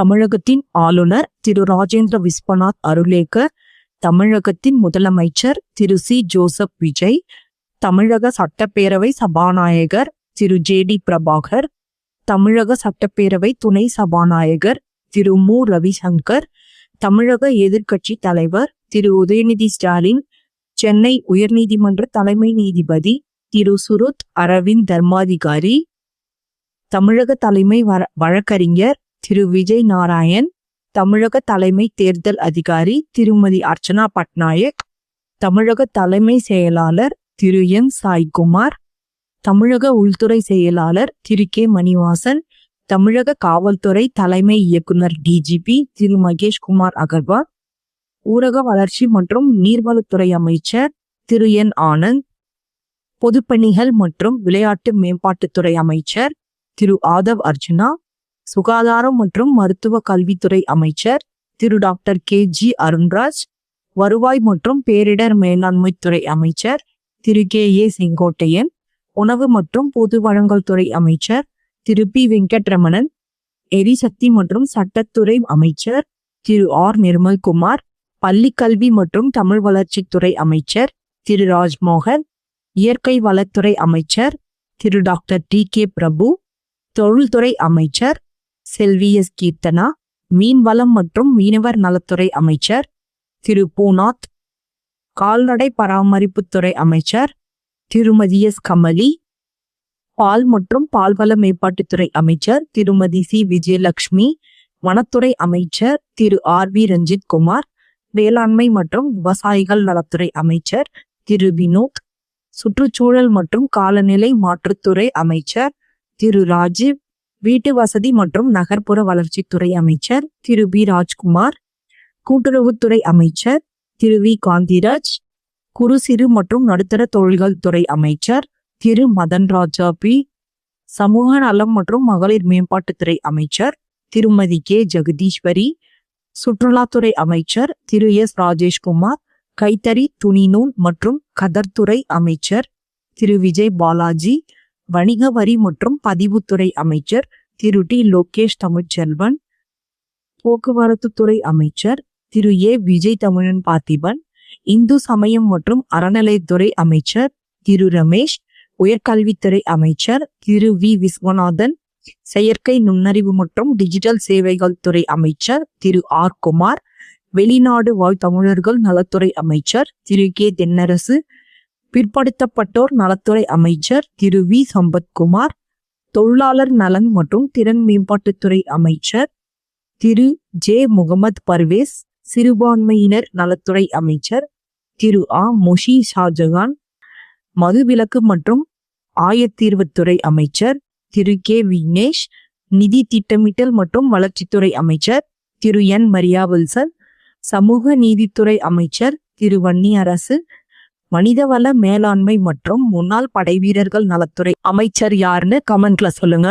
தமிழகத்தின் ஆளுநர் திரு ராஜேந்திர விஸ்வநாத் அருளேக்கர், தமிழகத்தின் முதலமைச்சர் திரு சி ஜோசப் விஜய், தமிழக சட்டப்பேரவை சபாநாயகர் திரு ஜே.டி. பிரபாகர், தமிழக சட்டப்பேரவை துணை சபாநாயகர் திரு மு. ரவிசங்கர், தமிழக எதிர்க்கட்சி தலைவர் திரு உதயநிதி ஸ்டாலின், சென்னை உயர்நீதிமன்ற தலைமை நீதிபதி திரு சுருத் அரவிந்த் தர்மாதிகாரி, தமிழக தலைமை வழக்கறிஞர் திரு விஜய் நாராயண், தமிழக தலைமை தேர்தல் அதிகாரி திருமதி அர்ச்சனா பட்நாயக், தமிழக தலைமை செயலாளர் திரு எம். சாய்குமார், தமிழக உள்துறை செயலாளர் திரு கே. மணிவாசன், தமிழக காவல்துறை தலைமை இயக்குனர் டிஜிபி திரு மகேஷ்குமார் அகர்வால், ஊரக வளர்ச்சி மற்றும் நீர்வளத்துறை அமைச்சர் திரு என். ஆனந்த், பொதுப்பணிகள் மற்றும் விளையாட்டு மேம்பாட்டுத்துறை அமைச்சர் திரு ஆதவ் அர்ஜுனா, சுகாதாரம் மற்றும் மருத்துவ கல்வித்துறை அமைச்சர் திரு டாக்டர் கே. ஜி. அருண்ராஜ், வருவாய் மற்றும் பேரிடர் மேலாண்மைத்துறை அமைச்சர் திரு கே. ஏ. செங்கோட்டையன், உணவு மற்றும் பொது வழங்கல் துறை அமைச்சர் திரு பி. வெங்கட்ரமணன், எரிசக்தி மற்றும் சட்டத்துறை அமைச்சர் திரு ஆர். நிர்மல்குமார், பள்ளிக்கல்வி மற்றும் தமிழ் வளர்ச்சித்துறை அமைச்சர் திரு ராஜ்மோகன், இயற்கை வளத்துறை அமைச்சர் திரு டாக்டர் டி. கே. பிரபு, தொழில்துறை அமைச்சர் செல்வி எஸ். கீர்த்தனா, மீன்வளம் மற்றும் மீனவர் நலத்துறை அமைச்சர் திரு பூநாத், கால்நடை பராமரிப்புத்துறை அமைச்சர் திருமதி எஸ். கமலி, பால் மற்றும் பால்வள மேம்பாட்டுத்துறை அமைச்சர் திருமதி சி. விஜயலட்சுமி, வனத்துறை அமைச்சர் திரு ஆர். வி. ரஞ்சித் குமார், வேளாண்மை மற்றும் விவசாயிகள் நலத்துறை அமைச்சர் திரு வினோத், சுற்றுச்சூழல் மற்றும் காலநிலை மாற்றுத்துறை அமைச்சர் திரு ராஜீவ், வீட்டு வசதி மற்றும் நகர்ப்புற வளர்ச்சித்துறை அமைச்சர் திரு பி. ராஜ்குமார், கூட்டுறவுத்துறை அமைச்சர் திரு வி. காந்திராஜ், குறு சிறு மற்றும் நடுத்தர தொழில்கள் துறை அமைச்சர் திரு மதன் ராஜா பி, சமூக நலம் மற்றும் மகளிர் மேம்பாட்டுத்துறை அமைச்சர் திருமதி கே. ஜெகதீஸ்வரி, சுற்றுலாத்துறை அமைச்சர் திரு எஸ். ராஜேஷ்குமார், கைத்தறி துணிநூல் மற்றும் கதர்துறை அமைச்சர் திரு விஜய் பாலாஜி, வணிக வரி மற்றும் பதிவுத்துறை அமைச்சர் திரு டி. லோகேஷ் தமிழ்ச்செல்வன், போக்குவரத்துத்துறை அமைச்சர் திரு ஏ. விஜய் தமிழன் பார்த்திபன், இந்து சமயம் மற்றும் அறநிலையத்துறை அமைச்சர் திரு ரமேஷ், உயர்கல்வித்துறை அமைச்சர் திரு வி. விஸ்வநாதன், செயற்கை நுண்ணறிவு மற்றும் டிஜிட்டல் சேவைகள் துறை அமைச்சர் திரு ஆர். குமார், வெளிநாடு வாழ் தமிழர்கள் நலத்துறை அமைச்சர் திரு கே. தென்னரசு, பிற்படுத்தப்பட்டோர் நலத்துறை அமைச்சர் திரு வி. சம்பத்குமார், தொழிலாளர் நலன் மற்றும் திறன் மேம்பாட்டுத்துறை அமைச்சர் திரு ஜே. முகமது பர்வேஸ், சிறுபான்மையினர் நலத்துறை அமைச்சர் திரு ஆ. மொஷி ஷாஜகான், மதுவிலக்கு மற்றும் ஆயத்தீர்வுத்துறை அமைச்சர் திரு கே. விக்னேஷ், நிதி திட்டமிட்டல் மற்றும் வளர்ச்சித்துறை அமைச்சர் திரு என். மரியா வில்சன், சமூக நீதித்துறை அமைச்சர் திரு வன்னியரசு, மனிதவள மேலாண்மை மற்றும் முன்னாள் படைவீரர்கள் நலத்துறை அமைச்சர் யாருன்னு கமெண்ட்ல சொல்லுங்க.